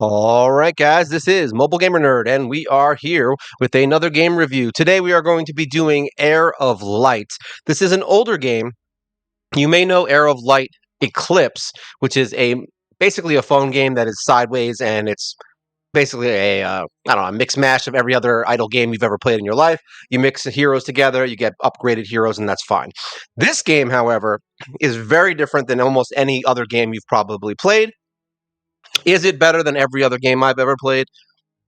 All right, guys, this is MobileGamerNerd, and we are here with another game review. Today, we are going to be doing Heir of Light. This is an older game. You may know Heir of Light Eclipse, which is basically a phone game that is sideways, and it's basically I don't know, a mix mash of every other idle game you've ever played in your life. You mix the heroes together, you get upgraded heroes, and that's fine. This game, however, is very different than almost any other game you've probably played. Is it better than every other game I've ever played?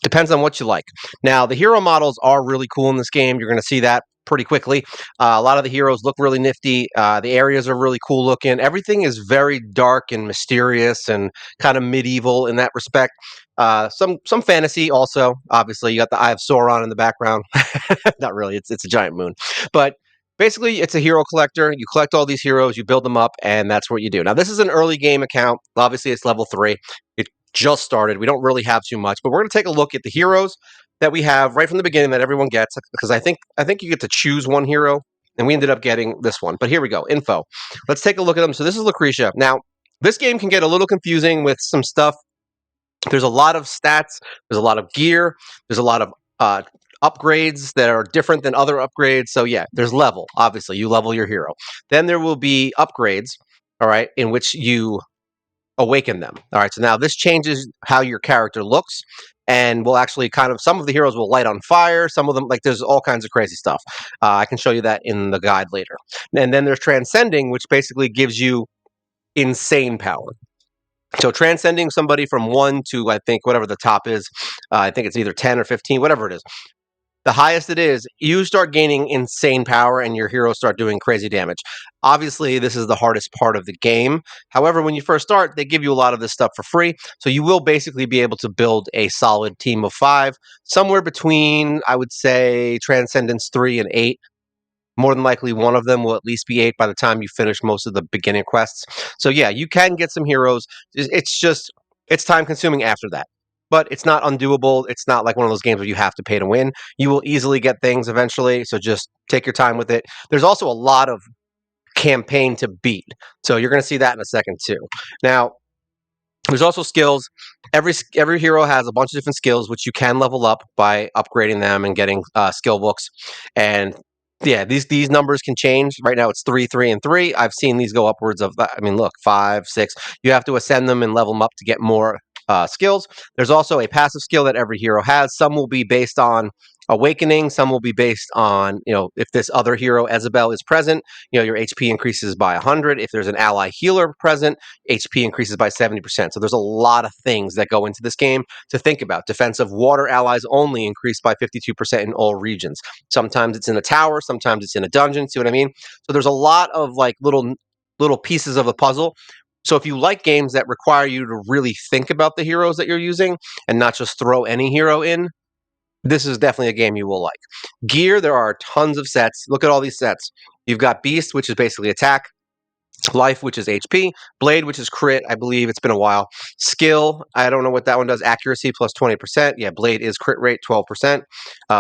Depends on what you like. Now, the hero models are really cool in this game. You're going to see that pretty quickly. A lot of the heroes look really nifty. The areas are really cool looking. Everything is very dark and mysterious and kind of medieval in that respect. Some fantasy also. Obviously, you got the Eye of Sauron in the background. Not really. It's a giant moon, but basically, it's a hero collector. You collect all these heroes, you build them up, and that's what you do. Now, this is an early game account. Obviously, it's level 3. It just started. We don't really have too much, but we're going to take a look at the heroes that we have right from the beginning that everyone gets, because I think you get to choose one hero, and we ended up getting this one. But here we go, info. Let's take a look at them. So this is Lucretia. Now, this game can get a little confusing with some stuff. There's a lot of stats. There's a lot of gear. There's a lot of upgrades that are different than other upgrades. So yeah, there's level. Obviously, you level your hero. Then there will be upgrades. All right, in which you awaken them. All right, so now this changes how your character looks, and will actually kind of, some of the heroes will light on fire. Some of them, like, there's all kinds of crazy stuff. I can show you that in the guide later. And then there's transcending, which basically gives you insane power. So transcending somebody from 1 to, I think, whatever the top is, I think it's either 10 or 15, whatever it is. The highest it is, you start gaining insane power and your heroes start doing crazy damage. Obviously, this is the hardest part of the game. However, when you first start, they give you a lot of this stuff for free. So you will basically be able to build a solid team of 5, somewhere between, I would say, Transcendence 3 and 8. More than likely, one of them will at least be 8 by the time you finish most of the beginning quests. So yeah, you can get some heroes. It's just, it's time consuming after that. But it's not undoable. It's not like one of those games where you have to pay to win. You will easily get things eventually. So just take your time with it. There's also a lot of campaign to beat. So you're going to see that in a second too. Now, there's also skills. Every hero has a bunch of different skills, which you can level up by upgrading them and getting skill books. And yeah, these numbers can change. Right now, it's 3, 3, and 3. I've seen these go upwards of, I mean, look, 5, 6. You have to ascend them and level them up to get more skills. There's also a passive skill that every hero has. Some will be based on awakening. Some will be based on, if this other hero, Isabel, is present, your HP increases by 100. If there's an ally healer present, HP increases by 70%. So there's a lot of things that go into this game to think about. Defensive water allies only increase by 52% in all regions. Sometimes it's in a tower, sometimes it's in a dungeon. See what I mean? So there's a lot of like little pieces of the puzzle. So if you like games that require you to really think about the heroes that you're using and not just throw any hero in, this is definitely a game you will like. Gear, there are tons of sets. Look at all these sets. You've got Beast, which is basically attack. Life, which is HP. Blade, which is crit. I believe it's been a while. Skill, I don't know what that one does. Accuracy plus 20%. Yeah, Blade is crit rate 12%.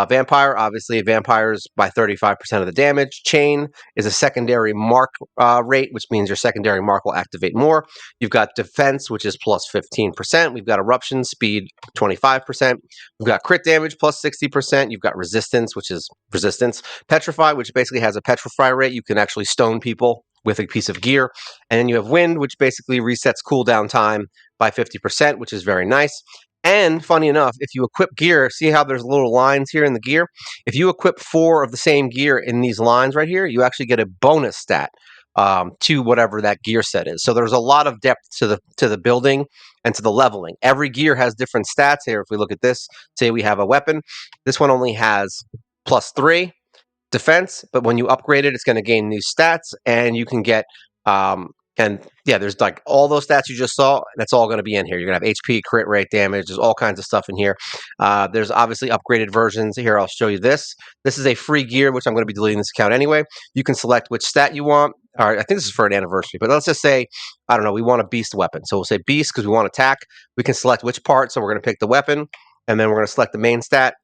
Vampire, obviously, vampires by 35% of the damage. Chain is a secondary mark rate, which means your secondary mark will activate more. You've got defense, which is plus 15%. We've got eruption, speed 25%. We've got crit damage plus 60%. You've got resistance, which is resistance. Petrify, which basically has a petrify rate. You can actually stone people with a piece of gear. And then you have wind, which basically resets cooldown time by 50%, which is very nice. And funny enough, if you equip gear, see how there's little lines here in the gear? If you equip 4 of the same gear in these lines right here, you actually get a bonus stat to whatever that gear set is. So there's a lot of depth to the building and to the leveling. Every gear has different stats here. If we look at this, say we have a weapon. This one only has plus 3 defense, but when you upgrade it, it's going to gain new stats, and you can get and yeah, there's like all those stats you just saw. That's all going to be in here. You're going to have HP, crit rate, damage. There's all kinds of stuff in here. There's obviously upgraded versions here. I'll show you this. This is a free gear, which I'm going to be deleting this account anyway. You can select which stat you want. All right, I think this is for an anniversary, but let's just say, I don't know, we want a beast weapon. So we'll say beast because we want attack. We can select which part. So we're going to pick the weapon, and then we're going to select the main stat.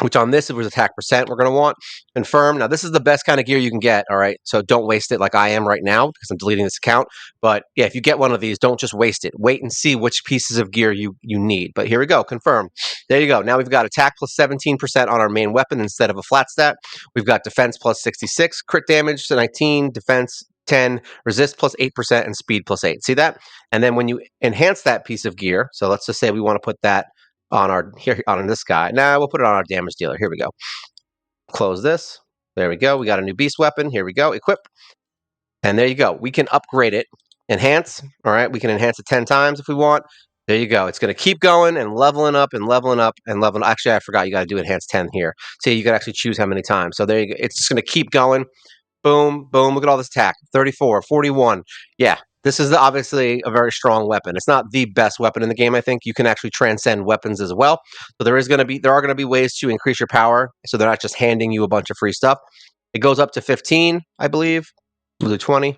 which on this, it was attack percent we're going to want. Confirm. Now, this is the best kind of gear you can get, all right? So don't waste it like I am right now because I'm deleting this account. But yeah, if you get one of these, don't just waste it. Wait and see which pieces of gear you need. But here we go. Confirm. There you go. Now we've got attack plus 17% on our main weapon instead of a flat stat. We've got defense plus 66, crit damage 19, defense 10, resist plus 8%, and speed plus 8. See that? And then when you enhance that piece of gear, so let's just say we want to put that on our here on this guy. Now we'll put it on our damage dealer. Here we go. Close this. There we go. We got a new beast weapon. Here we go. Equip. And there you go. We can upgrade it. Enhance. All right. We can enhance it 10 times if we want. There you go. It's going to keep going and leveling up and leveling up and leveling. Actually, I forgot you got to do enhance 10 here. So you can actually choose how many times. So there you go. It's just going to keep going. Boom, boom. Look at all this attack. 34, 41. Yeah, this is obviously a very strong weapon. It's not the best weapon in the game, I think. You can actually transcend weapons as well. So there are going to be ways to increase your power, so they're not just handing you a bunch of free stuff. It goes up to 15, I believe. We'll do 20.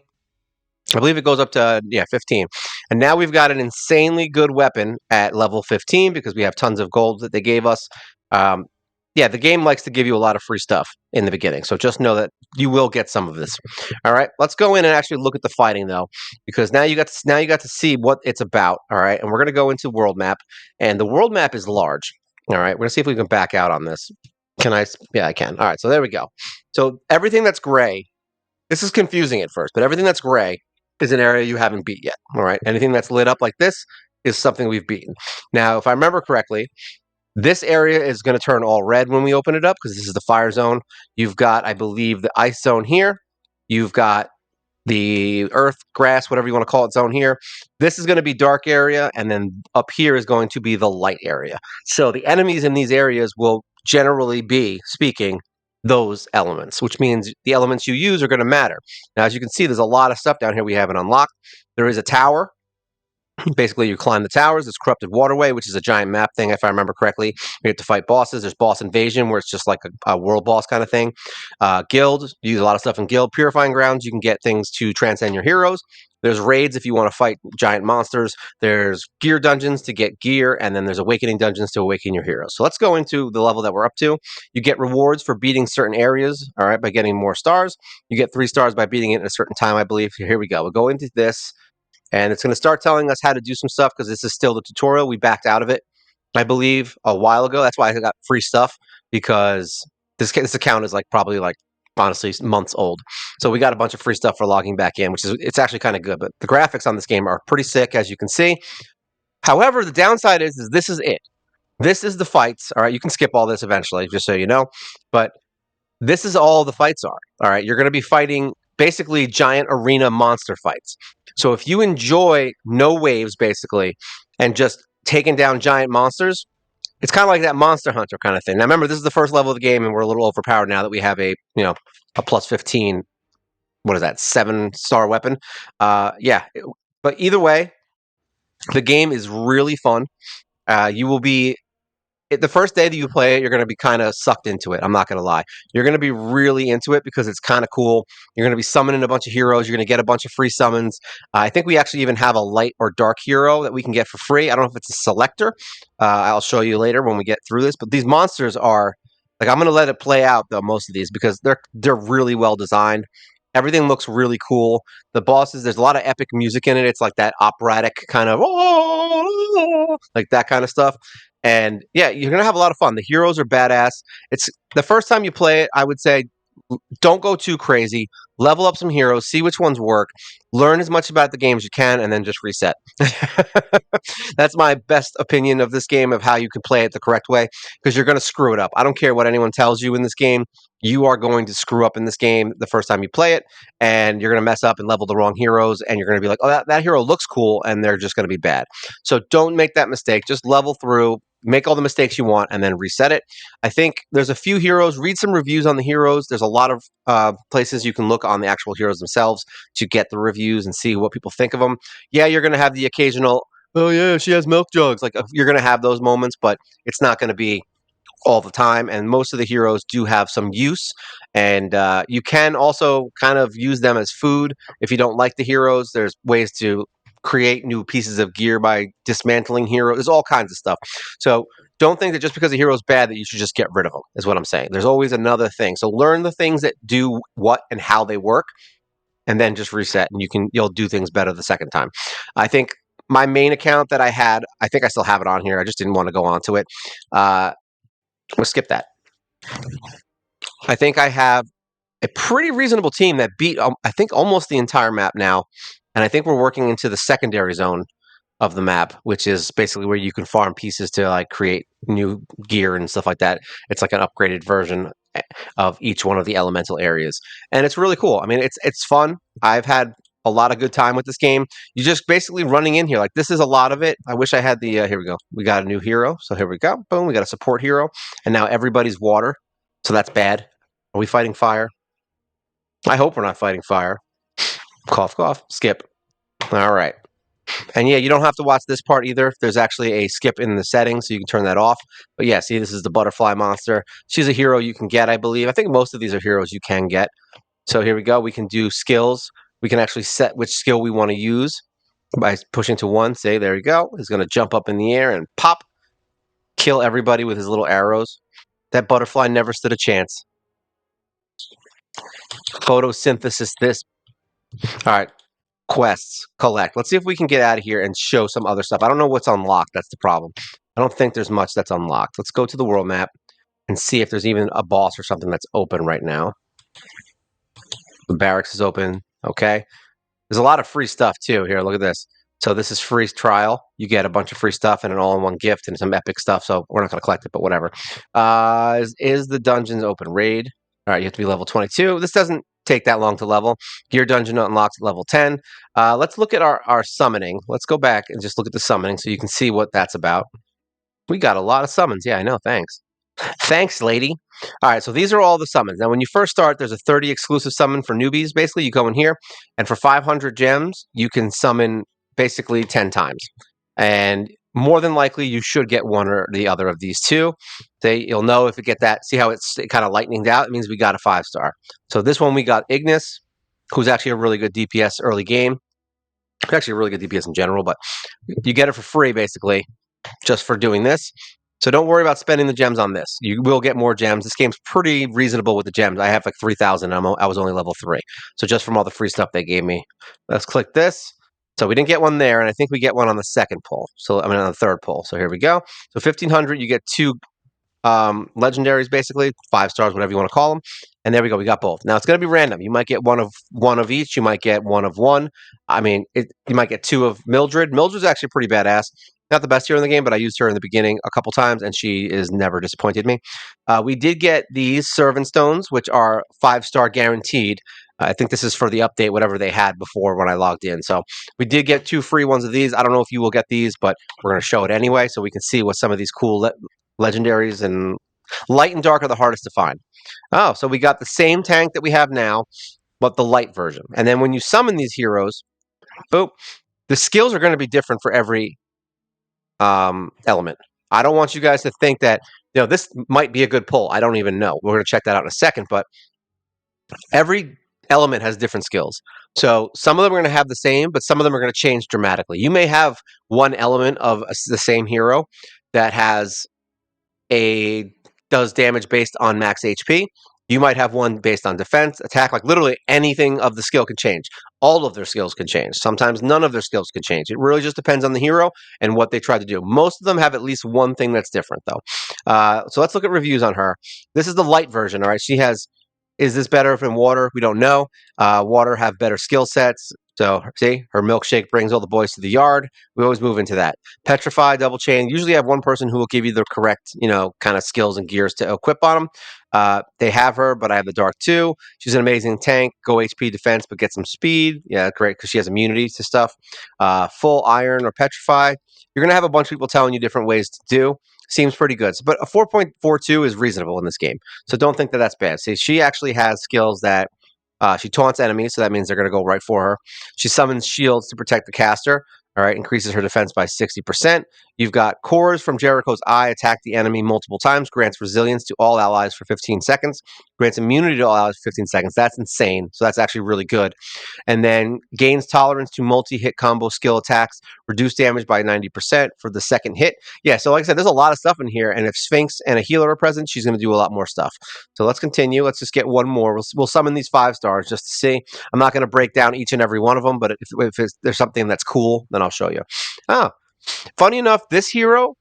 I believe it goes up to 15. And now we've got an insanely good weapon at level 15 because we have tons of gold that they gave us. The game likes to give you a lot of free stuff in the beginning. So just know that you will get some of this. All right, let's go in and actually look at the fighting though, because now you got to see what it's about. All right, and we're going to go into world map, and the world map is large. All right, we're going to see if we can back out on this. Can I? Yeah, I can. All right, so there we go. So everything that's gray, this is confusing at first, but everything that's gray is an area you haven't beat yet. All right, anything that's lit up like this is something we've beaten. Now, if I remember correctly, this area is going to turn all red when we open it up because this is the fire zone. You've got, I believe, the ice zone here. You've got the earth, grass, whatever you want to call it, zone here. This is going to be dark area, and then up here is going to be the light area. So the enemies in these areas will generally be, speaking, those elements, which means the elements you use are going to matter. Now, as you can see, there's a lot of stuff down here we haven't unlocked. There is a tower. Basically, you climb the towers. There's Corrupted Waterway, which is a giant map thing, if I remember correctly. You get to fight bosses. There's Boss Invasion, where it's just like a world boss kind of thing. Guild, you use a lot of stuff in Guild. Purifying Grounds, you can get things to transcend your heroes. There's raids if you want to fight giant monsters. There's gear dungeons to get gear, and then there's awakening dungeons to awaken your heroes. So let's go into the level that we're up to. You get rewards for beating certain areas, all right, by getting more stars. You get 3 stars by beating it in a certain time, I believe. Here we go. We'll go into this. And it's going to start telling us how to do some stuff because this is still the tutorial. We backed out of it, I believe, a while ago. That's why I got free stuff because this account is probably honestly months old. So we got a bunch of free stuff for logging back in, it's actually kind of good. But the graphics on this game are pretty sick, as you can see. However, the downside is this is it. This is the fights. All right, you can skip all this eventually, just so you know. But this is all the fights are. All right, you're going to be fighting basically giant arena monster fights. So if you enjoy no waves basically and just taking down giant monsters, it's kind of like that Monster Hunter kind of thing. Now remember, this is the first level of the game and we're a little overpowered now that we have a plus 15, what is that, 7-star weapon. But either way, the game is really fun. You will be the first day that you play it, you're going to be kind of sucked into it. I'm not going to lie. You're going to be really into it because it's kind of cool. You're going to be summoning a bunch of heroes. You're going to get a bunch of free summons. I think we actually even have a light or dark hero that we can get for free. I don't know if it's a selector. I'll show you later when we get through this. But these monsters are I'm going to let it play out though, most of these, because they're really well designed. Everything looks really cool. The bosses, there's a lot of epic music in it. It's like that operatic kind of like that kind of stuff. And yeah, you're going to have a lot of fun. The heroes are badass. It's the first time you play it, I would say don't go too crazy. Level up some heroes, see which ones work, learn as much about the game as you can, and then just reset. That's my best opinion of this game, of how you can play it the correct way, because you're going to screw it up. I don't care what anyone tells you in this game. You are going to screw up in this game the first time you play it, and you're going to mess up and level the wrong heroes, and you're going to be like, oh, that hero looks cool, and they're just going to be bad. So don't make that mistake. Just level through, make all the mistakes you want, and then reset it. I think there's a few heroes. Read some reviews on the heroes. There's a lot of places you can look on the actual heroes themselves to get the reviews and see what people think of them. Yeah, you're going to have the occasional, oh yeah, she has milk jugs. You're going to have those moments, but it's not going to be all the time. And most of the heroes do have some use. And you can also kind of use them as food. If you don't like the heroes, there's ways to create new pieces of gear by dismantling heroes. There's all kinds of stuff. So don't think that just because a hero is bad that you should just get rid of them, is what I'm saying. There's always another thing. So learn the things that do what and how they work, and then just reset, and you'll do things better the second time. I think my main account that I had, I think I still have it on here. I just didn't want to go on to it. We'll skip that. I think I have a pretty reasonable team that beat, I think, almost the entire map now. And I think we're working into the secondary zone of the map, which is basically where you can farm pieces to like create new gear and stuff like that. It's like an upgraded version of each one of the elemental areas, and it's really cool. I mean, it's fun. I've had a lot of good time with this game. You just basically running in here like this is a lot of it. I wish I had the here we go. We got a new hero, so here we go. Boom, we got a support hero, and now everybody's water, so that's bad. Are we fighting fire? I hope we're not fighting fire. Cough, cough. Skip. All right. And yeah, you don't have to watch this part either. There's actually a skip in the settings, so you can turn that off. But yeah, see, this is the butterfly monster. She's a hero you can get, I believe. I think most of these are heroes you can get. So here we go. We can do skills. We can actually set which skill we want to use by pushing to 1. Say, there you go. He's going to jump up in the air and pop, kill everybody with his little arrows. That butterfly never stood a chance. Photosynthesis this. All right. Quests, collect. Let's see if we can get out of here and show some other stuff. I don't know what's unlocked. That's the problem. I don't think there's much that's unlocked. Let's go to the world map and see if there's even a boss or something that's open right now. The barracks is open. Okay. There's a lot of free stuff too. Here, look at this. So this is free trial. You get a bunch of free stuff and an all-in-one gift and some epic stuff. So we're not going to collect it, but whatever. Is the dungeons open? Raid. All right, you have to be level 22. This doesn't take that long to level. Gear dungeon unlocks at level 10. Let's look at our summoning. Let's go back and just look at the summoning so you can see what that's about. We got a lot of summons. Yeah, I know. Thanks. Thanks, lady. All right, so these are all the summons. Now, when you first start, there's a 30 exclusive summon for newbies. Basically, you go in here, and for 500 gems, you can summon basically 10 times. And more than likely, you should get one or the other of these two. You'll know if you get that. See how it's kind of lightninged out? It means we got a 5-star. So this one, we got Ignis, who's actually a really good DPS early game. Actually, a really good DPS in general, but you get it for free, basically, just for doing this. So don't worry about spending the gems on this. You will get more gems. This game's pretty reasonable with the gems. I have like 3,000. I was only level 3. So just from all the free stuff they gave me. Let's click this. So we didn't get one there, and I think we get one on the second pull. So I mean on the third pull. So here we go. So 1,500, you get 2 legendaries, basically 5 stars, whatever you want to call them. And there we go. We got both. Now it's going to be random. You might get one of each. You might get one of one. I mean, you might get 2 of Mildred. Mildred's actually pretty badass. Not the best hero in the game, but I used her in the beginning a couple times, and she is never disappointed me. We did get these Servant Stones, which are 5-star guaranteed. I think this is for the update, whatever they had before when I logged in. So we did get 2 free ones of these. I don't know if you will get these, but we're going to show it anyway so we can see what some of these cool legendaries, and light and dark are the hardest to find. Oh, so we got the same tank that we have now, but the light version. And then when you summon these heroes, boop, the skills are going to be different for every element. I don't want you guys to think that this might be a good pull. I don't even know. We're going to check that out in a second, but every element has different skills. So some of them are going to have the same, but some of them are going to change dramatically. You may have one element of the same hero that does damage based on max HP. You might have one based on defense, attack, like literally anything of the skill can change. All of their skills can change. Sometimes none of their skills can change. It really just depends on the hero and what they try to do. Most of them have at least one thing that's different, though. So let's look at reviews on her. This is the light version, all right? Is this better in water? We don't know. Water have better skill sets. So, see, her milkshake brings all the boys to the yard. We always move into that. Petrify, double chain. Usually have one person who will give you the correct, kind of skills and gears to equip on them. They have her, but I have the dark too. She's an amazing tank. Go HP defense, but get some speed. Yeah, great, because she has immunity to stuff. Full iron or petrify. You're going to have a bunch of people telling you different ways to do. Seems pretty good. But a 4.42 is reasonable in this game. So don't think that that's bad. See, she actually has skills that she taunts enemies, so that means they're going to go right for her. She summons shields to protect the caster. All right, increases her defense by 60%. You've got cores from Jericho's Eye, attack the enemy multiple times, grants resilience to all allies for 15 seconds. grants immunity to all allies for 15 seconds. That's insane. So that's actually really good. And then gains tolerance to multi-hit combo skill attacks, reduce damage by 90% for the second hit. Yeah, so like I said, there's a lot of stuff in here, and if Sphinx and a healer are present, she's going to do a lot more stuff. So let's continue. Let's just get one more. We'll summon these 5 stars just to see. I'm not going to break down each and every one of them, but if there's something that's cool, then I'll show you. Oh, funny enough, this hero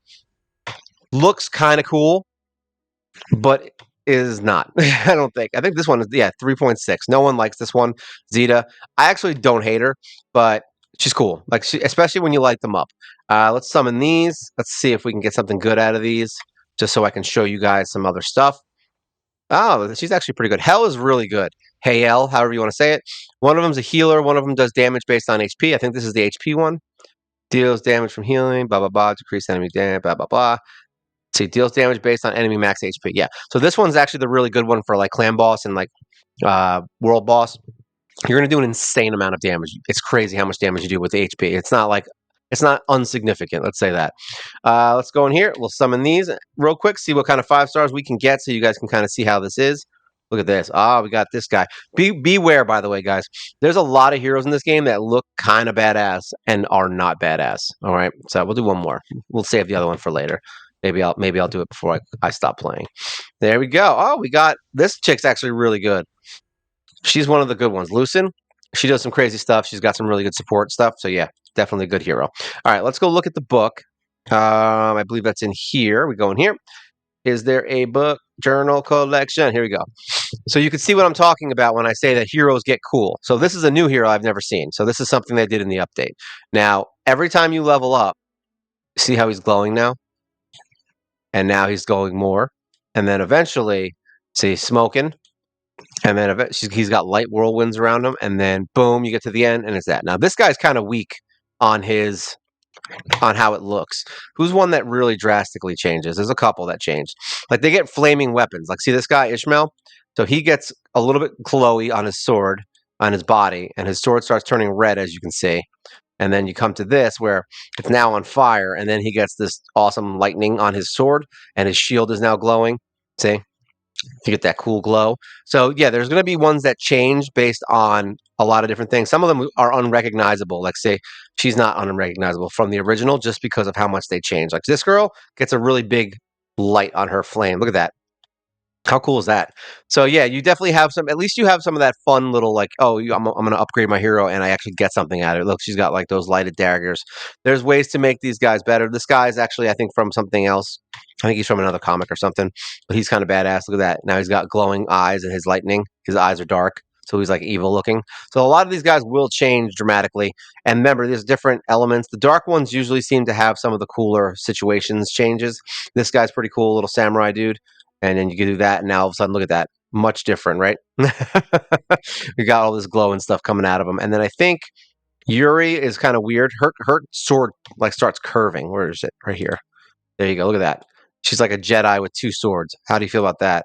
looks kind of cool, but is not. I don't think. I think this one is 3.6. No one likes this one. Zeta. I actually don't hate her, but she's cool. Like especially when you light them up. Let's summon these. Let's see if we can get something good out of these, just so I can show you guys some other stuff. Oh, she's actually pretty good. Hell is really good. Hey L, however you want to say it. One of them's a healer. One of them does damage based on HP. I think this is the HP one. Deals damage from healing. Blah blah blah. Decrease enemy damage. Blah blah blah. See, deals damage based on enemy max HP. Yeah. So this one's actually the really good one for like clan boss and like world boss. You're gonna do an insane amount of damage. It's crazy how much damage you do with the HP. It's not insignificant. Let's say that. Let's go in here. We'll summon these real quick. See what kind of 5 stars we can get, so you guys can kind of see how this is. Look at this. We got this guy. Beware, by the way, guys. There's a lot of heroes in this game that look kind of badass and are not badass. All right. So we'll do one more. We'll save the other one for later. Maybe I'll do it before I stop playing. There we go. Oh, we got this chick's actually really good. She's one of the good ones. Lucin. She does some crazy stuff. She's got some really good support stuff. So yeah, definitely a good hero. All right, let's go look at the book. I believe that's in here. We go in here. Is there a book journal collection? Here we go. So you can see what I'm talking about when I say that heroes get cool. So this is a new hero I've never seen. So this is something they did in the update. Now, every time you level up, see how he's glowing now? And now he's going more. And then eventually, see, smoking. And then he's got light whirlwinds around him. And then boom, you get to the end, and it's that. Now, this guy's kind of weak on how it looks. Who's one that really drastically changes? There's a couple that changed. Like they get flaming weapons. Like see this guy Ishmael. So he gets a little bit glowy on his sword, on his body, and his sword starts turning red, as you can see. And then you come to this where it's now on fire, and then he gets this awesome lightning on his sword, and his shield is now glowing. See? You get that cool glow. So yeah, there's going to be ones that change based on a lot of different things. Some of them are unrecognizable. Like say she's not unrecognizable from the original just because of how much they change. Like this girl gets a really big light on her flame. Look at that. How cool is that? So yeah, you definitely have some. At least you have some of that fun little like, oh, I'm going to upgrade my hero and I actually get something out of it. Look, she's got like those lighted daggers. There's ways to make these guys better. This guy is actually, I think, from something else. I think he's from another comic or something, but he's kind of badass. Look at that. Now he's got glowing eyes and his lightning. His eyes are dark, so he's like evil looking. So a lot of these guys will change dramatically. And remember, there's different elements. The dark ones usually seem to have some of the cooler situations changes. This guy's pretty cool, little samurai dude. And then you can do that, and now all of a sudden, look at that. Much different, right? We got all this glow and stuff coming out of him. And then I think Yuri is kind of weird. Her sword like starts curving. Where is it? Right here. There you go. Look at that. She's like a Jedi with 2 swords. How do you feel about that?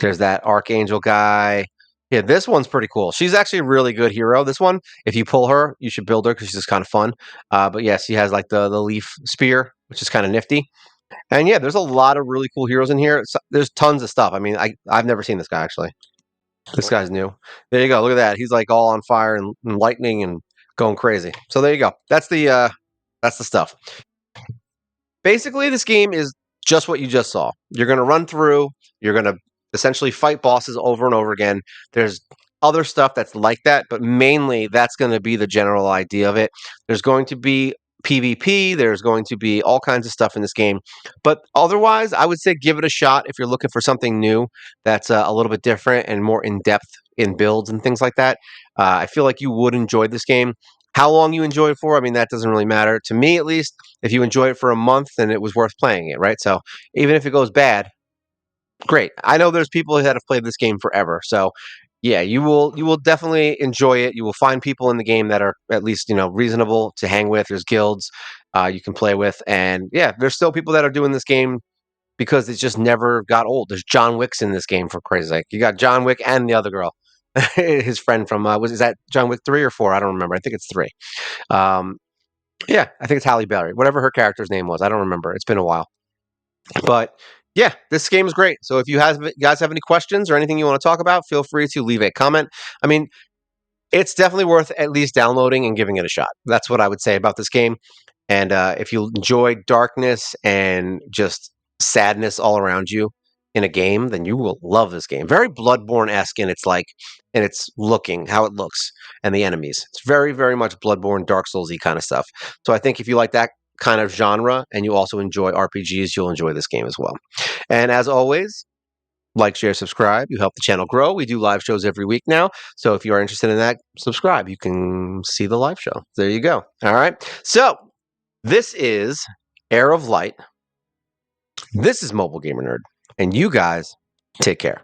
There's that Archangel guy. Yeah, this one's pretty cool. She's actually a really good hero. This one, if you pull her, you should build her because she's just kind of fun. But yeah, she has like the leaf spear, which is kind of nifty. And yeah, there's a lot of really cool heroes in here. There's tons of stuff. I mean, I've never seen this guy actually. This guy's new. There you go. Look at that. He's like all on fire and lightning and going crazy. So there you go. That's the stuff. Basically, this game is just what you just saw. You're going to run through. You're going to essentially fight bosses over and over again. There's other stuff that's like that, but mainly that's going to be the general idea of it. There's going to be PvP. There's going to be all kinds of stuff in this game. But otherwise, I would say give it a shot if you're looking for something new that's a little bit different and more in-depth in builds and things like that. I feel like you would enjoy this game. How long you enjoy it for, I mean, that doesn't really matter. To me, at least, if you enjoy it for a month, then it was worth playing it, right? So even if it goes bad, great. I know there's people that have played this game forever. So yeah, you will definitely enjoy it. You will find people in the game that are at least, reasonable to hang with. There's guilds you can play with. And yeah, there's still people that are doing this game because it just never got old. There's John Wick's in this game, for crazy sake. You got John Wick and the other girl. His friend from is that John Wick 3 or 4? I don't remember. I think it's 3. Um, yeah, I think it's Halle Berry. Whatever her character's name was, I don't remember. It's been a while. But Yeah, this game is great. So if guys have any questions or anything you want to talk about, feel free to leave a comment. I mean, it's definitely worth at least downloading and giving it a shot. That's what I would say about this game. And if you enjoy darkness and just sadness all around you in a game, then you will love this game. Very Bloodborne-esque in its looking, how it looks, and the enemies. It's very, very much Bloodborne, Dark Souls-y kind of stuff. So I think if you like that kind of genre and you also enjoy RPGs, you'll enjoy this game as well. And as always, like, share, subscribe. You help the channel grow. We do live shows every week now. So if you are interested in that, subscribe. You can see the live show. There you go. All right. So this is Heir of Light. This is Mobile Gamer Nerd. And you guys take care.